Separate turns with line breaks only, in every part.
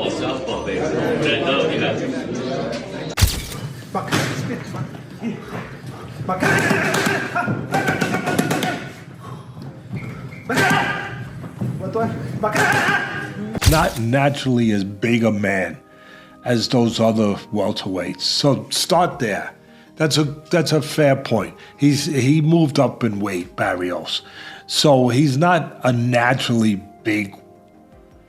Southpaw, baby.
Not naturally as big a man as those other welterweights. So start there. That's a fair point. He moved up in weight, Barrios. So he's not a naturally big,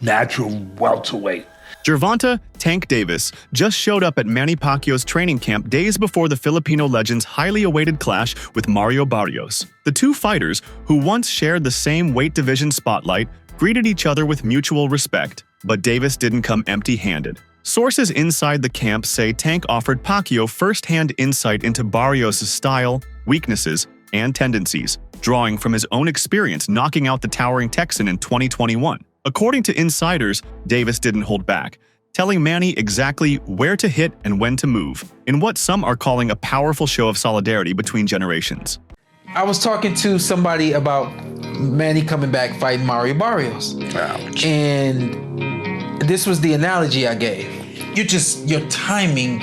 natural welterweight.
Gervonta Tank Davis just showed up at Manny Pacquiao's training camp days before the Filipino legend's highly awaited clash with Mario Barrios. The two fighters, who once shared the same weight division spotlight, greeted each other with mutual respect, but Davis didn't come empty-handed. Sources inside the camp say Tank offered Pacquiao first-hand insight into Barrios' style, weaknesses, and tendencies, drawing from his own experience knocking out the towering Texan in 2021. According to insiders, Davis didn't hold back, telling Manny exactly where to hit and when to move, in what some are calling a powerful show of solidarity between generations.
I was talking to somebody about Manny coming back fighting Mario Barrios.
Ouch.
And this was the analogy I gave. Your timing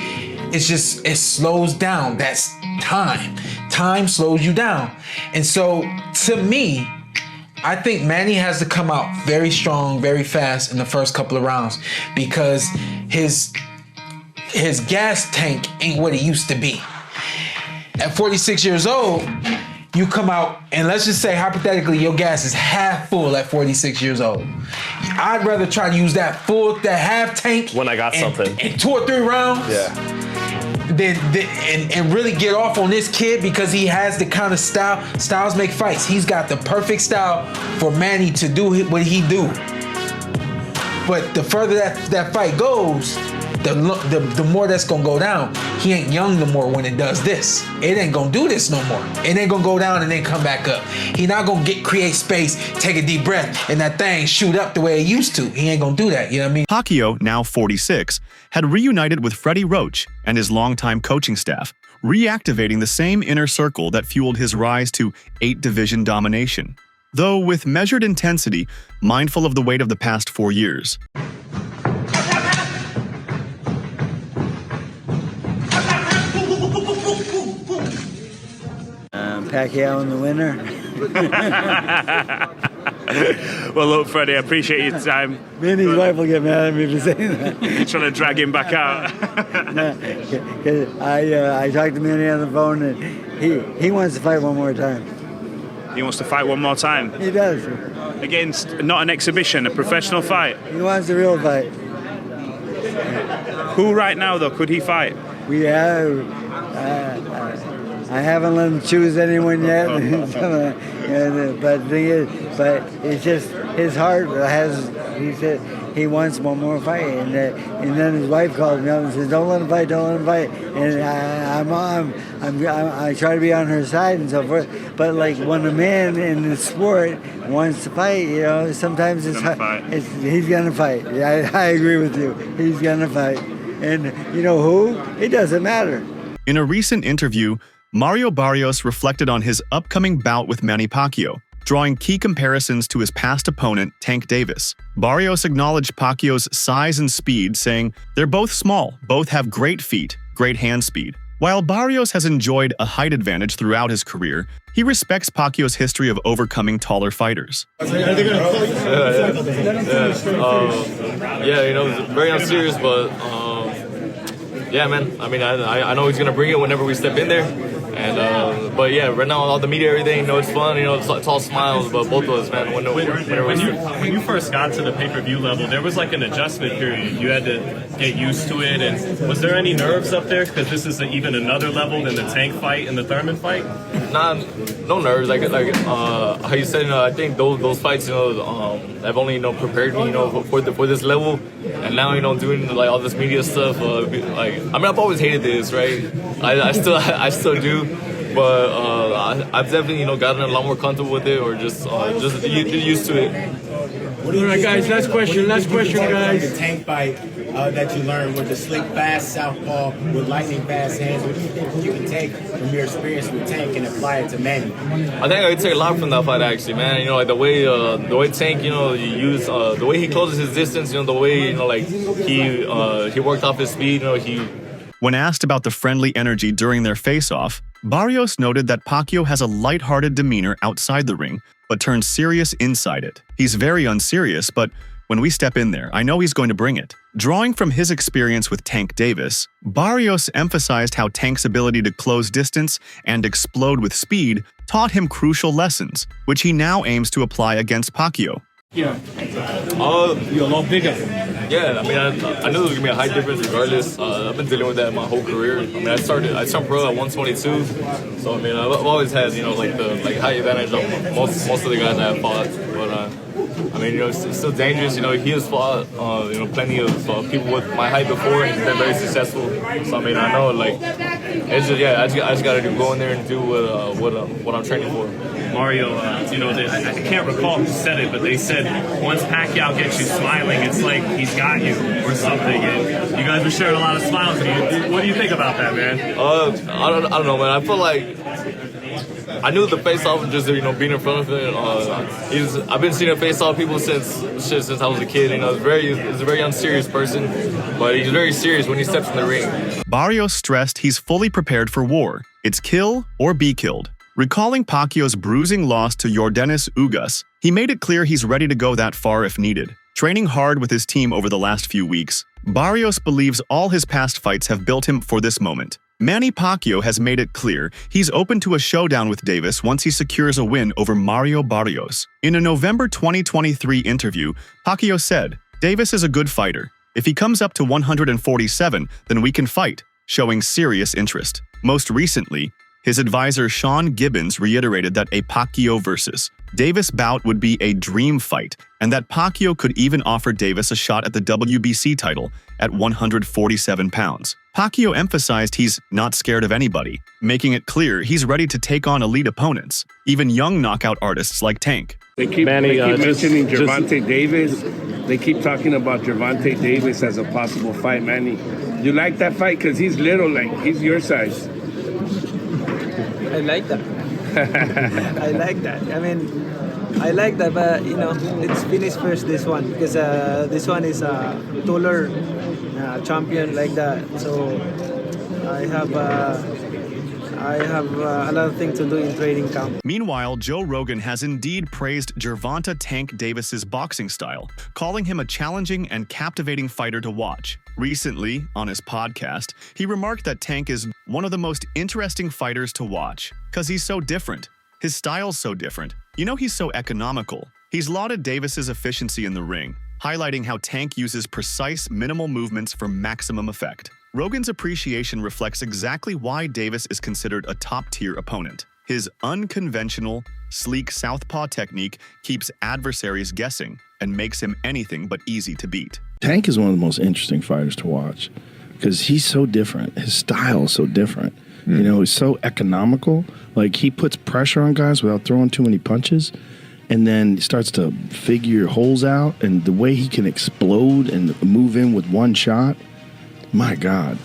is just, it slows down. That's time. Time slows you down. And so to me, I think Manny has to come out very strong, very fast in the first couple of rounds because his gas tank ain't what it used to be. At 46 years old, you come out and let's just say hypothetically your gas is half full at 46 years old. I'd rather try to use that half tank
when I got something
in 2 or 3 rounds.
Yeah.
And really get off on this kid because he has the kind of style. Styles make fights. He's got the perfect style for Manny to do what he do. But the further that fight goes, the more that's gonna go down. He ain't young no more when it does this. It ain't gonna do this no more. It ain't gonna go down and then come back up. He not gonna create space, take a deep breath, and that thing shoot up the way it used to. He ain't gonna do that, you know what I mean?
Pacquiao, now 46, had reunited with Freddie Roach and his longtime coaching staff, reactivating the same inner circle that fueled his rise to 8-division domination. Though with measured intensity, mindful of the weight of the past 4 years.
Pacquiao in the winner.
Well, look, Freddie, I appreciate your time.
Me and his wife will get mad at me for saying that.
You're trying to drag him back out.
No, 'cause I talked to Manny on the phone, and he wants to fight one more time.
He wants to fight one more time.
He does.
Against not an exhibition, a professional fight.
He wants a real fight.
Who right now, though, could he fight?
We have. I haven't let him choose anyone yet. But the thing is, it's just his heart has. He said he wants one more fight, and then his wife called me up and said, "Don't let him fight, don't let him fight." And I try to be on her side and so forth. But like when a man in the sport wants to fight, you know, sometimes he's gonna fight. I agree with you. He's gonna fight, and you know who? It doesn't matter.
In a recent interview, Mario Barrios reflected on his upcoming bout with Manny Pacquiao, drawing key comparisons to his past opponent, Tank Davis. Barrios acknowledged Pacquiao's size and speed, saying, "They're both small, both have great feet, great hand speed." While Barrios has enjoyed a height advantage throughout his career, he respects Pacquiao's history of overcoming taller fighters.
Yeah, you know, it's very unserious, but yeah, man. I mean, I know he's gonna bring it whenever we step in there. And but yeah, right now all the media, everything, you know, it's fun, you know, it's all smiles. But both of us, man,
when you first got to the pay-per-view level, there was like an adjustment period. You had to get used to it. And was there any nerves up there? Because this is even another level than the Tank fight and the Thurman fight.
Nah, no nerves. Like how you said, I think those fights, you know, have only, you know, prepared me, you know, for this level. And now, you know, doing like all this media stuff, like, I mean, I've always hated this, right? I still do. But I've definitely, you know, gotten a lot more comfortable with it, or just used to it.
All right, guys. Last question, guys.
The Tank fight
that you learned with the slick, fast southpaw with lightning fast hands? What do you think you can take from your experience with Tank and apply it to Manny?
I think I could take a lot from that fight, actually, man. You know, like the way Tank, you know, you use the way he closes his distance. You know, the way, you know, like he worked off his speed. You know,
When asked about the friendly energy during their face-off, Barrios noted that Pacquiao has a lighthearted demeanor outside the ring, but turns serious inside it. He's very unserious, but when we step in there, I know he's going to bring it. Drawing from his experience with Tank Davis, Barrios emphasized how Tank's ability to close distance and explode with speed taught him crucial lessons, which he now aims to apply against Pacquiao.
You're a lot bigger.
Yeah, I mean, I knew there was gonna be a height difference regardless. I've been dealing with that my whole career. I mean, I turned pro at 122, so I mean, I've always had, you know, like the height advantage on most of the guys I have fought. But I mean, you know, it's still dangerous. You know, he has fought, you know, plenty of people with my height before, and he's been very successful. So I mean, I know, like, it's just, yeah, I just gotta go in there and do what I'm training for.
Mario, you know, I can't recall who said it, but they said once Pacquiao gets you smiling, it's like he's got you or something. And you guys were sharing a lot of smiles. What do you think about that, man?
I don't know, man. I feel like I knew the face-off just, you know, being in front of him. I've been seeing him face-off people since I was a kid. You know, he's a very unserious person, but he's very serious when he steps in the ring.
Barrios stressed he's fully prepared for war. It's kill or be killed. Recalling Pacquiao's bruising loss to Yordenis Ugas, he made it clear he's ready to go that far if needed. Training hard with his team over the last few weeks, Barrios believes all his past fights have built him for this moment. Manny Pacquiao has made it clear he's open to a showdown with Davis once he secures a win over Mario Barrios. In a November 2023 interview, Pacquiao said, "Davis is a good fighter. If he comes up to 147, then we can fight," showing serious interest. Most recently, his advisor Sean Gibbons reiterated that a Pacquiao versus Davis bout would be a dream fight, and that Pacquiao could even offer Davis a shot at the WBC title at 147 pounds. Pacquiao emphasized he's not scared of anybody, making it clear he's ready to take on elite opponents, even young knockout artists like Tank.
They keep mentioning Gervonta Davis. They keep talking about Gervonta Davis as a possible fight, Manny. You like that fight? Because he's little, like, he's your size.
I like that. I like that. I mean, I like that, but you know, let's finish first this one because this one is a taller champion like that. So I have a lot of things to do in training camp.
Meanwhile, Joe Rogan has indeed praised Gervonta Tank Davis's boxing style, calling him a challenging and captivating fighter to watch. Recently, on his podcast, he remarked that Tank is one of the most interesting fighters to watch, because he's so different. His style's so different. You know, he's so economical. He's lauded Davis's efficiency in the ring, highlighting how Tank uses precise, minimal movements for maximum effect. Rogan's appreciation reflects exactly why Davis is considered a top-tier opponent. His unconventional, sleek southpaw technique keeps adversaries guessing and makes him anything but easy to beat.
Tank is one of the most interesting fighters to watch because he's so different. His style is so different. You know, he's so economical. Like, he puts pressure on guys without throwing too many punches, and then starts to figure holes out, and the way he can explode and move in with one shot, my God.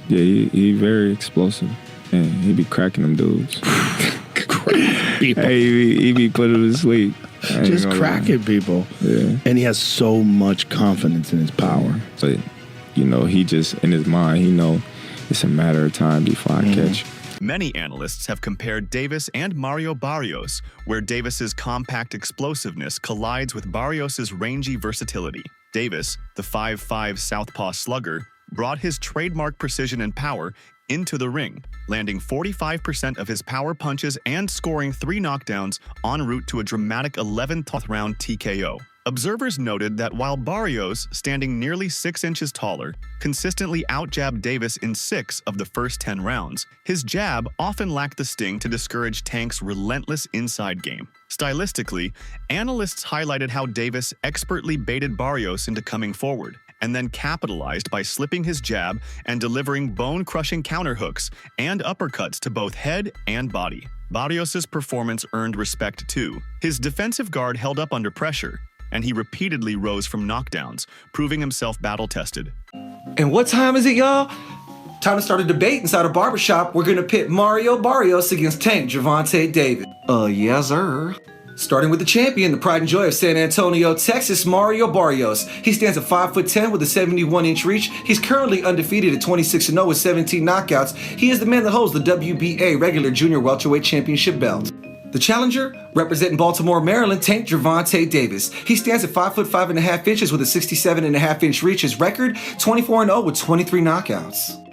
Yeah, he very explosive, and he be cracking them dudes. Hey, he be putting them to sleep.
Just cracking people.
Yeah.
And he has so much confidence in his power.
So, you know, he just, in his mind, he know it's a matter of time before I catch.
Many analysts have compared Davis and Mario Barrios, where Davis's compact explosiveness collides with Barrios's rangy versatility. Davis, the 5'5" southpaw slugger, brought his trademark precision and power into the ring, landing 45% of his power punches and scoring 3 knockdowns en route to a dramatic 11th round TKO. Observers noted that while Barrios, standing nearly 6 inches taller, consistently outjabbed Davis in 6 of the first 10 rounds, his jab often lacked the sting to discourage Tank's relentless inside game. Stylistically, analysts highlighted how Davis expertly baited Barrios into coming forward, and then capitalized by slipping his jab and delivering bone-crushing counterhooks and uppercuts to both head and body. Barrios' performance earned respect too. His defensive guard held up under pressure, and he repeatedly rose from knockdowns, proving himself battle-tested.
And what time is it, y'all? Time to start a debate inside a barbershop. We're gonna pit Mario Barrios against Tank Gervonta Davis. Yes, sir. Starting with the champion, the pride and joy of San Antonio, Texas, Mario Barrios. He stands at 5'10" with a 71-inch reach. He's currently undefeated at 26-0 with 17 knockouts. He is the man that holds the WBA regular junior welterweight championship belt. The challenger, representing Baltimore, Maryland, Tank Gervonta Davis. He stands at 5'5.5" with a 67.5-inch reach. His record, 24-0 with 23 knockouts.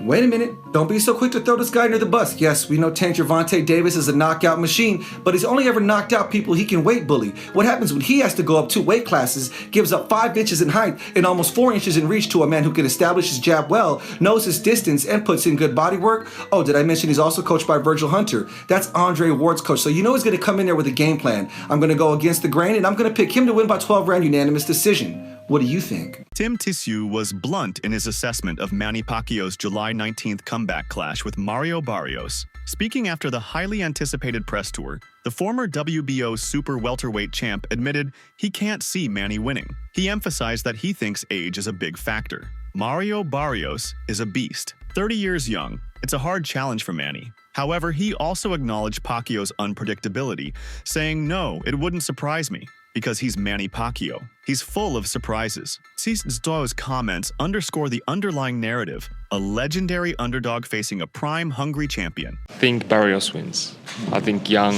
Wait a minute, don't be so quick to throw this guy under the bus. Yes, we know Tank Gervonta Davis is a knockout machine, but he's only ever knocked out people he can weight bully. What happens when he has to go up 2 weight classes, gives up 5 inches in height and almost 4 inches in reach to a man who can establish his jab well, knows his distance, and puts in good body work? Oh, did I mention he's also coached by Virgil Hunter? That's Andre Ward's coach, so you know he's going to come in there with a game plan. I'm going to go against the grain, and I'm going to pick him to win by 12-round unanimous decision. What do you think?
Tim Tissue was blunt in his assessment of Manny Pacquiao's July 19th comeback clash with Mario Barrios. Speaking after the highly anticipated press tour, the former WBO super welterweight champ admitted he can't see Manny winning. He emphasized that he thinks age is a big factor. Mario Barrios is a beast. 30 years young, it's a hard challenge for Manny. However, he also acknowledged Pacquiao's unpredictability, saying, "No, it wouldn't surprise me, because he's Manny Pacquiao. He's full of surprises." Tissou's comments underscore the underlying narrative, a legendary underdog facing a prime, hungry champion.
I think Barrios wins. I think young,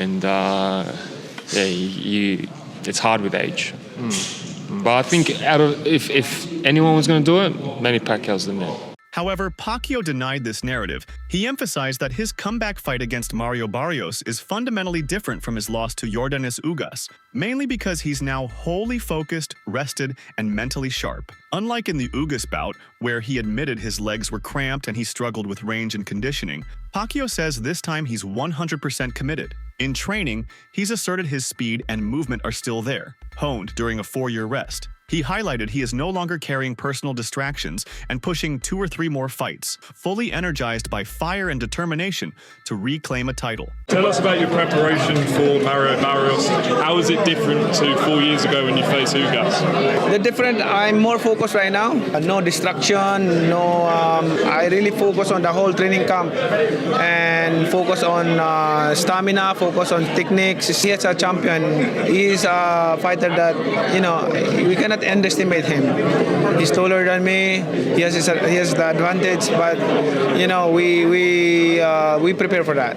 and it's hard with age. But I think if anyone was going to do it, Manny Pacquiao's the man.
However, Pacquiao denied this narrative. He emphasized that his comeback fight against Mario Barrios is fundamentally different from his loss to Yordenis Ugas, mainly because he's now wholly focused, rested, and mentally sharp. Unlike in the Ugas bout, where he admitted his legs were cramped and he struggled with range and conditioning, Pacquiao says this time he's 100% committed. In training, he's asserted his speed and movement are still there, honed during a 4-year rest. He highlighted he is no longer carrying personal distractions and pushing 2 or 3 more fights, fully energized by fire and determination to reclaim a title.
Tell us about your preparation for Mario Barrios. How is it different to 4 years ago when you faced Ugas?
The different, I'm more focused right now. No distraction, I really focus on the whole training camp and focus on stamina, focus on techniques. He is a champion. He's a fighter that, we cannot underestimate him. He's taller than me. He has the advantage, but we prepare for that.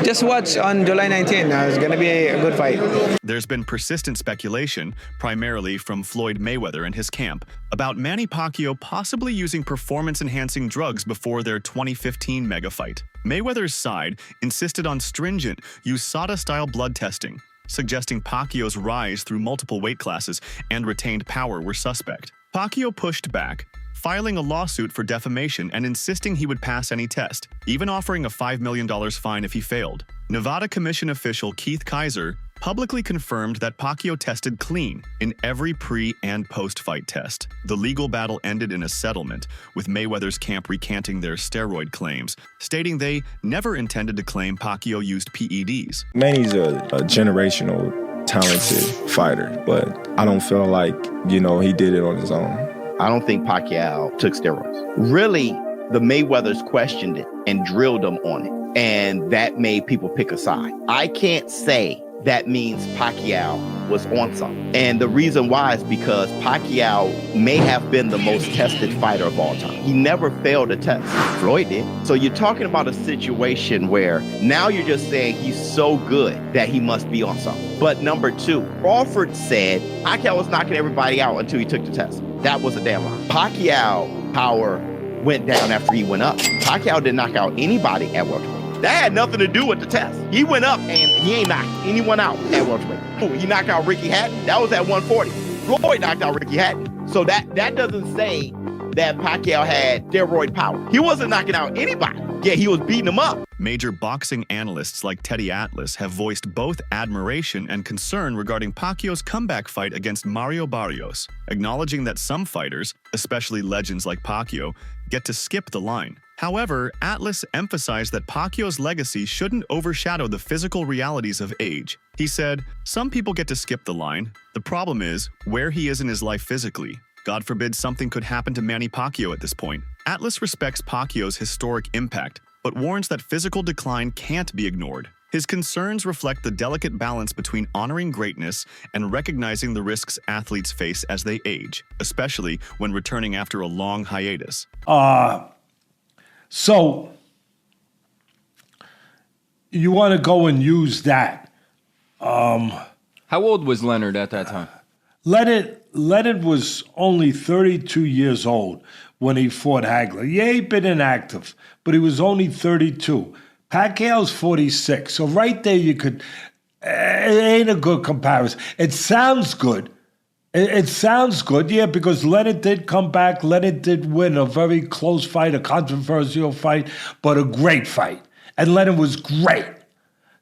Just watch on July 19th. It's going to be a good fight.
There's been persistent speculation, primarily from Floyd Mayweather and his camp, about Manny Pacquiao possibly using performance-enhancing drugs before their 2015 mega fight. Mayweather's side insisted on stringent USADA-style blood testing, suggesting Pacquiao's rise through multiple weight classes and retained power were suspect. Pacquiao pushed back, filing a lawsuit for defamation and insisting he would pass any test, even offering a $5 million fine if he failed. Nevada Commission official Keith Kaiser publicly confirmed that Pacquiao tested clean in every pre- and post-fight test. The legal battle ended in a settlement, with Mayweather's camp recanting their steroid claims, stating they never intended to claim Pacquiao used PEDs.
Manny's a generational, talented fighter, but I don't feel like, he did it on his own.
I don't think Pacquiao took steroids. Really, the Mayweathers questioned it and drilled him on it, and that made people pick a side. I can't say that means Pacquiao was on something. And the reason why is because Pacquiao may have been the most tested fighter of all time. He never failed a test. Floyd did. So you're talking about a situation where now you're just saying he's so good that he must be on something. But number 2, Crawford said Pacquiao was knocking everybody out until he took the test. That was a damn lie. Pacquiao power went down after he went up. Pacquiao didn't knock out anybody at welterweight. That had nothing to do with the test. He went up and he ain't knocked anyone out at welterweight. He knocked out Ricky Hatton. That was at 140. Floyd knocked out Ricky Hatton. So that doesn't say that Pacquiao had steroid power. He wasn't knocking out anybody. Yeah, he was beating them up.
Major boxing analysts like Teddy Atlas have voiced both admiration and concern regarding Pacquiao's comeback fight against Mario Barrios, acknowledging that some fighters, especially legends like Pacquiao, get to skip the line. However, Atlas emphasized that Pacquiao's legacy shouldn't overshadow the physical realities of age. He said, "Some people get to skip the line. The problem is where he is in his life physically. God forbid something could happen to Manny Pacquiao at this point. Atlas respects Pacquiao's historic impact, but warns that physical decline can't be ignored. His concerns reflect the delicate balance between honoring greatness and recognizing the risks athletes face as they age, especially when returning after a long hiatus.
So you want to go and use that.
How old was Leonard at that time?
Leonard was only 32 years old when he fought Hagler. Yeah, he'd been inactive, but he was only 32. Pacquiao's 46. So right there you could, it ain't a good comparison. It sounds good. It sounds good, yeah, because Leonard did come back. Leonard did win a very close fight, a controversial fight, but a great fight. And Leonard was great.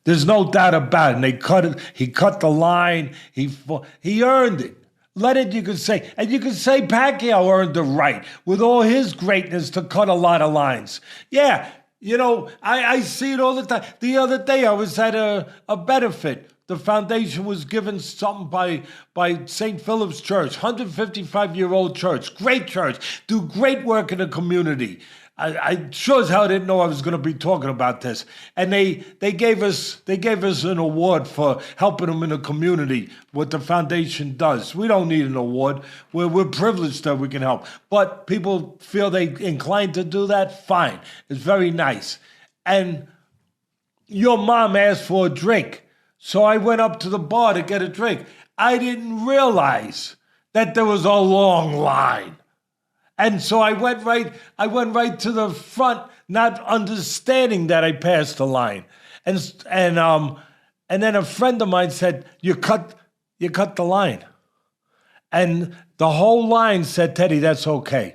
There's no doubt about it. And he cut the line. He earned it. Leonard, you could say, and you could say Pacquiao earned the right with all his greatness to cut a lot of lines. Yeah, you know, I see it all the time. The other day I was at a benefit. The foundation was given something by St. Philip's Church, 155-year-old church, great church, do great work in the community. I sure as hell didn't know I was going to be talking about this. And they gave us an award for helping them in the community, what the foundation does. We don't need an award. We're privileged that we can help. But people feel they inclined to do that, fine. It's very nice. And your mom asked for a drink. So I went up to the bar to get a drink. I didn't realize that there was a long line. And so I went right to the front, not understanding that I passed the line. And then a friend of mine said, you cut the line. And the whole line said, Teddy, that's okay.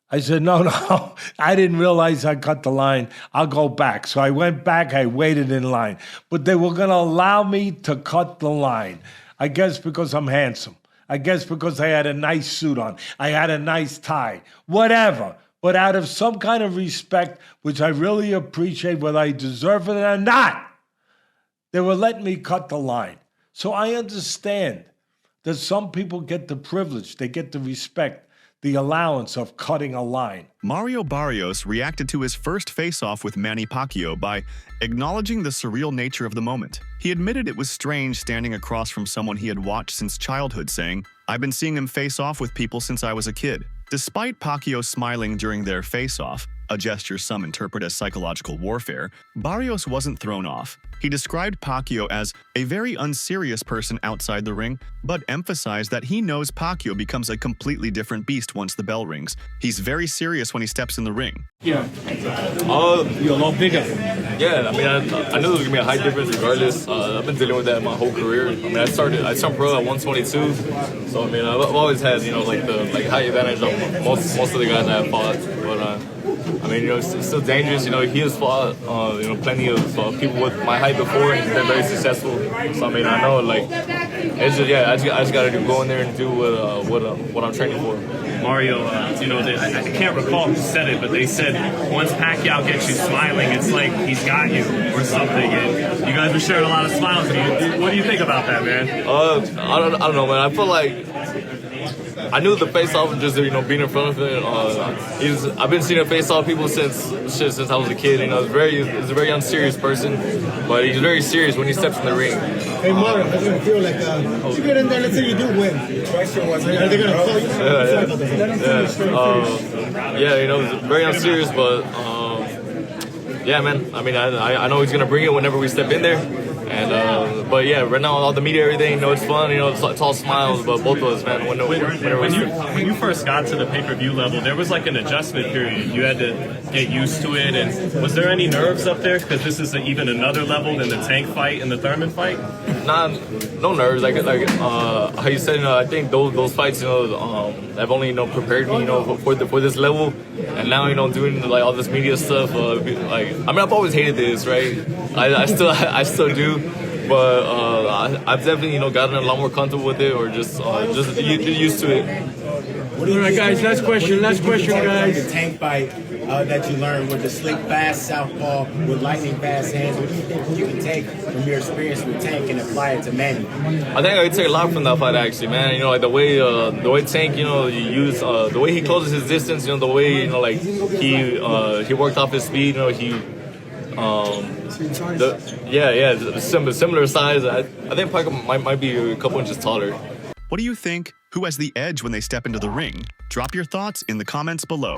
I said, no, I didn't realize I cut the line. I'll go back. So I went back, I waited in line. But they were going to allow me to cut the line. I guess because I'm handsome. I guess because I had a nice suit on. I had a nice tie. Whatever. But out of some kind of respect, which I really appreciate, whether I deserve it or not, they were letting me cut the line. So I understand that some people get the privilege, they get the respect, the allowance of cutting a line.
Mario Barrios reacted to his first face-off with Manny Pacquiao by acknowledging the surreal nature of the moment. He admitted it was strange standing across from someone he had watched since childhood, saying, "I've been seeing him face off with people since I was a kid." Despite Pacquiao smiling during their face-off, a gesture some interpret as psychological warfare, Barrios wasn't thrown off. He described Pacquiao as a very unserious person outside the ring, but emphasized that he knows Pacquiao becomes a completely different beast once the bell rings. He's very serious when he steps in the ring.
Yeah. You're a lot bigger.
Yeah, I mean, I knew there was gonna be a height difference regardless. I've been dealing with that my whole career. I mean, I started pro at 122, so I mean, I've always had the height advantage of most of the guys I have fought. But I mean, it's still dangerous. He has fought plenty of people with my height before, and he's been very successful. So I mean, I know it's just I just gotta go in there and do what I'm training for.
Mario, I can't recall who said it, but they said once Pacquiao gets you smiling, it's like he's got you or something. And you guys were sharing a lot of smiles. What do you think about that, man?
I don't know, man. I feel like I knew the face-off just being in front of him. I've been seeing him face-off people since I was a kid. He's a very unserious person, but he's very serious when he steps in the ring.
Hey Mario, how does it feel like you get in there? Let's say you do win. The question was, are they gonna call you?
He's very unserious, but yeah, man. I mean, I know he's gonna bring it whenever we step in there. And but yeah, right now all the media, everything, it's fun. It's all smiles, but both of us, man.
When you first got to the pay-per-view level, there was like an adjustment period. You had to get used to it. And was there any nerves up there? Because this is even another level than the Tank fight and the Thurman fight.
No nerves. Like how you said, I think those fights, have only prepared me, for this level. And now doing like all this media stuff. I've always hated this, right? I still do. But I've definitely, gotten a lot more comfortable with it, or just used to it.
All right, guys. Last question, guys. The Tank fight. that you learned with the slick, fast southpaw with lightning fast hands? What do you think you can take from your experience with Tank and apply it to Manny?
I think I could take a lot from that fight, actually, man. You know, like the way Tank, you know, you use the way he closes his distance. You know, the way, you know, like he worked off his speed. You know, similar size. I think Pacquiao might be a couple inches taller.
What do you think? Who has the edge when they step into the ring? Drop your thoughts in the comments below.